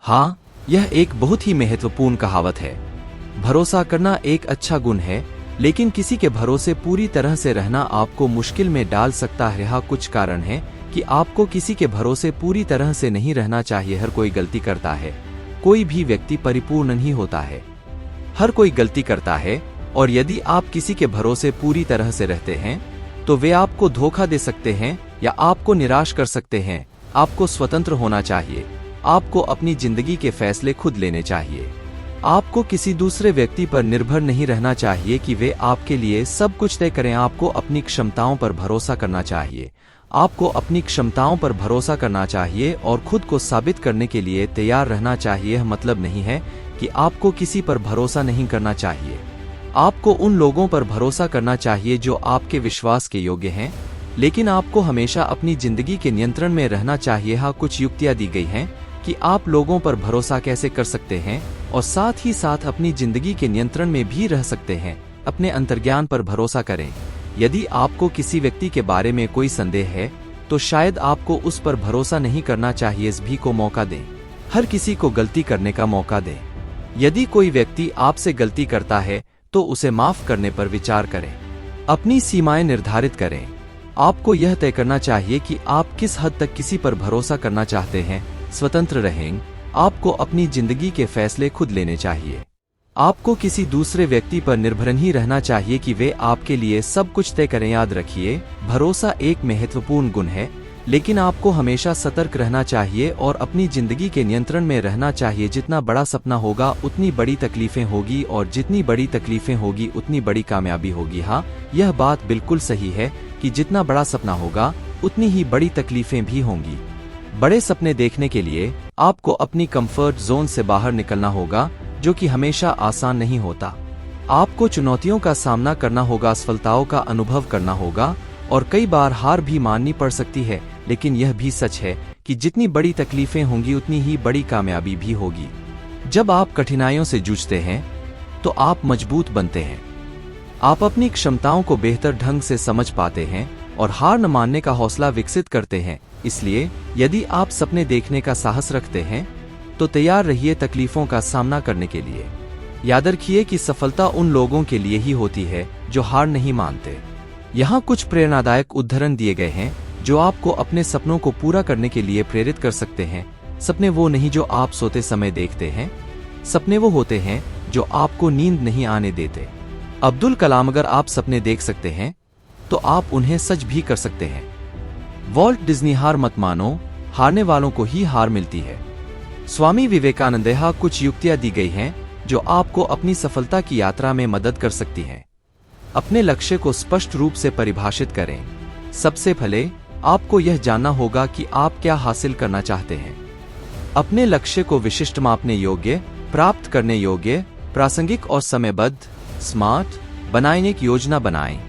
हाँ, यह एक बहुत ही महत्वपूर्ण कहावत है। भरोसा करना एक अच्छा गुण है, लेकिन किसी के भरोसे पूरी तरह से रहना आपको मुश्किल में डाल सकता है। हाँ, कुछ कारण है कि आपको किसी के भरोसे पूरी तरह से नहीं रहना चाहिए। हर कोई गलती करता है, कोई भी व्यक्ति परिपूर्ण नहीं होता है। हर कोई गलती करता है, और यदि आप किसी के भरोसे पूरी तरह से रहते हैं तो वे आपको धोखा दे सकते हैं या आपको निराश कर सकते हैं। आपको स्वतंत्र होना चाहिए। आपको अपनी जिंदगी के फैसले खुद लेने चाहिए। आपको किसी दूसरे व्यक्ति पर निर्भर नहीं रहना चाहिए कि वे आपके लिए सब कुछ तय करें। आपको अपनी क्षमताओं पर भरोसा करना चाहिए। आपको अपनी क्षमताओं पर भरोसा करना चाहिए और खुद को साबित करने के लिए तैयार रहना चाहिए। यह मतलब नहीं है कि आपको किसी पर भरोसा नहीं करना चाहिए। आपको उन लोगों पर भरोसा करना चाहिए जो आपके विश्वास के योग्य हैं, लेकिन आपको हमेशा अपनी जिंदगी के नियंत्रण में रहना चाहिए। हाँ, कुछ युक्तियां दी गई हैं कि आप लोगों पर भरोसा कैसे कर सकते हैं और साथ ही साथ अपनी जिंदगी के नियंत्रण में भी रह सकते हैं। अपने अंतर्ज्ञान पर भरोसा करें। यदि आपको किसी व्यक्ति के बारे में कोई संदेह है तो शायद आपको उस पर भरोसा नहीं करना चाहिए। इस भी को मौका दें। हर किसी को गलती करने का मौका दें। यदि कोई व्यक्ति आपसे गलती करता है तो उसे माफ करने पर विचार करें। अपनी सीमाएं निर्धारित करें। आपको यह तय करना चाहिए कि आप किस हद तक किसी पर भरोसा करना चाहते हैं। स्वतंत्र रहें। आपको अपनी जिंदगी के फैसले खुद लेने चाहिए। आपको किसी दूसरे व्यक्ति पर निर्भर नहीं रहना चाहिए कि वे आपके लिए सब कुछ तय करें। याद रखिए, भरोसा एक महत्वपूर्ण गुण है, लेकिन आपको हमेशा सतर्क रहना चाहिए और अपनी जिंदगी के नियंत्रण में रहना चाहिए। जितना बड़ा सपना होगा उतनी बड़ी तकलीफें होगी, और जितनी बड़ी तकलीफें होगी उतनी बड़ी कामयाबी होगी। हाँ, यह बात बिल्कुल सही है कि जितना बड़ा सपना होगा उतनी ही बड़ी तकलीफें भी होंगी। बड़े सपने देखने के लिए आपको अपनी कंफर्ट जोन से बाहर निकलना होगा, जो कि हमेशा आसान नहीं होता। आपको चुनौतियों का सामना करना होगा, असफलताओं का अनुभव करना होगा, और कई बार हार भी माननी पड़ सकती है। लेकिन यह भी सच है कि जितनी बड़ी तकलीफें होंगी उतनी ही बड़ी कामयाबी भी होगी। जब आप कठिनाइयों से जूझते हैं तो आप मजबूत बनते हैं। आप अपनी क्षमताओं को बेहतर ढंग से समझ पाते हैं और हार न मानने का हौसला विकसित करते हैं। इसलिए यदि आप सपने देखने का साहस रखते हैं तो तैयार रहिए तकलीफों का सामना करने के लिए। याद रखिए कि सफलता उन लोगों के लिए ही होती है जो हार नहीं मानते। यहाँ कुछ प्रेरणादायक उदाहरण दिए गए हैं जो आपको अपने सपनों को पूरा करने के लिए प्रेरित कर सकते हैं। सपने वो नहीं जो आप सोते समय देखते हैं। सपने वो होते हैं जो आपको नींद नहीं आने देते। अब्दुल कलाम, अगर आप सपने देख सकते हैं तो आप उन्हें सच भी कर सकते हैं। वॉल्ट डिज्नी, हार मत मानो, हारने वालों को ही हार मिलती है। स्वामी विवेकानंद, यहाँ कुछ युक्तियां दी गई हैं जो आपको अपनी सफलता की यात्रा में मदद कर सकती हैं। अपने लक्ष्य को स्पष्ट रूप से परिभाषित करें। सबसे पहले आपको यह जानना होगा कि आप क्या हासिल करना चाहते हैं। अपने लक्ष्य को विशिष्ट, मापने योग्य, प्राप्त करने योग्य, प्रासंगिक और समयबद्ध, स्मार्ट बनाने की योजना बनाएं।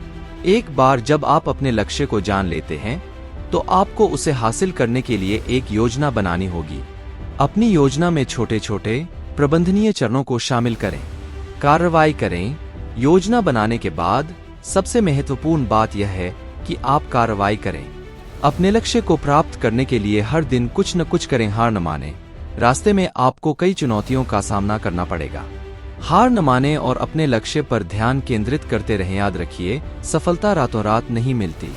एक बार जब आप अपने लक्ष्य को जान लेते हैं तो आपको उसे हासिल करने के लिए एक योजना बनानी होगी। अपनी योजना में छोटे छोटे प्रबंधनीय चरणों को शामिल करें। कार्रवाई करें। योजना बनाने के बाद सबसे महत्वपूर्ण बात यह है कि आप कार्रवाई करें। अपने लक्ष्य को प्राप्त करने के लिए हर दिन कुछ न कुछ करें। हार न माने। रास्ते में आपको कई चुनौतियों का सामना करना पड़ेगा। हार न माने और अपने लक्ष्य पर ध्यान केंद्रित करते रहें। याद रखिए, सफलता रातों रात नहीं मिलती।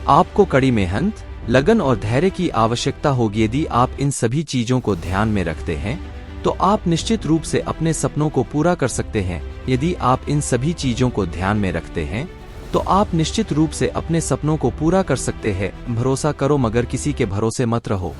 आपको कड़ी मेहनत, लगन और धैर्य की आवश्यकता होगी। यदि आप इन सभी चीजों को ध्यान में रखते हैं तो आप निश्चित रूप से अपने सपनों को पूरा कर सकते हैं। यदि आप इन सभी चीजों को ध्यान में रखते हैं तो आप निश्चित रूप से अपने सपनों को पूरा कर सकते हैं। भरोसा करो मगर किसी के भरोसे मत रहो।